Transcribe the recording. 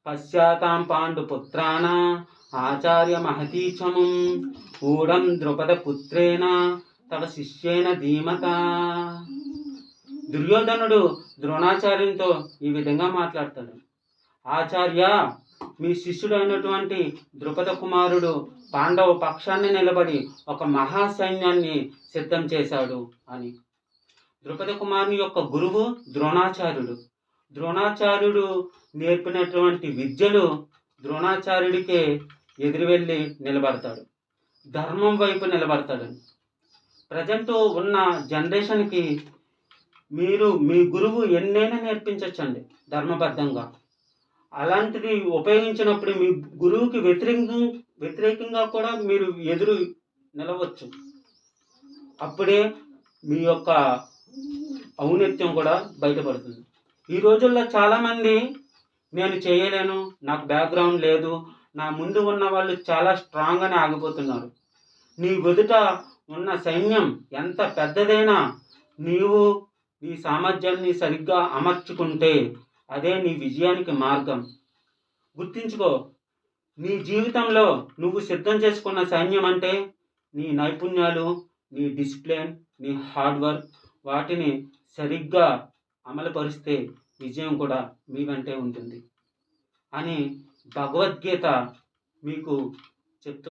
పశ్చాతాం పాండుపుత్రాన ఆచార్య మహతీచమం ఊఢం ద్రుపదపుత్రేణ తవ శిష్యేన ధీమత. దుర్యోధనుడు ద్రోణాచార్యునితో ఈ విధంగా మాట్లాడతాడు. ఆచార్య, మీ శిష్యుడైనటువంటి ద్రుపద కుమారుడు పాండవ పక్షాన్ని నిలబడి ఒక మహాసైన్యాన్ని సిద్ధం చేశాడు అని. ద్రుపద కుమారుని యొక్క గురువు ద్రోణాచార్యుడు. ద్రోణాచార్యుడు నేర్పినటువంటి విద్యలు ద్రోణాచార్యుడికే ఎదురు వెళ్ళి నిలబడతాడు, ధర్మం వైపు నిలబడతాడు. ప్రజెంట్ ఉన్న జనరేషన్కి మీరు మీ గురువు ఎన్నైనా నేర్పించవచ్చండి ధర్మబద్ధంగా. అలాంటిది ఉపయోగించినప్పుడు మీ గురువుకి వ్యతిరేకంగా కూడా మీరు ఎదురు నిలవచ్చు. అప్పుడే మీ యొక్క ఔన్నత్యం కూడా బయటపడుతుంది. ఈ రోజుల్లో చాలామంది నేను చేయలేను, నాకు బ్యాక్గ్రౌండ్ లేదు, నా ముందు ఉన్న వాళ్ళు చాలా స్ట్రాంగ్ అని ఆగిపోతున్నారు. నీ ఎదుట ఉన్న సైన్యం ఎంత పెద్దదైనా నీవు నీ సామర్థ్యాన్ని సరిగ్గా అమర్చుకుంటే అదే నీ విజయానికి మార్గం. గుర్తించుకో, నీ జీవితంలో నువ్వు సిద్ధం చేసుకున్న సైన్యం అంటే నీ నైపుణ్యాలు, నీ డిసిప్లిన్, నీ హార్డ్ వర్క్. వాటిని సరిగ్గా అమలుపరిస్తే విజయం కూడా మీ వెంటే ఉంటుంది అని భగవద్గీత మీకు చెప్తూ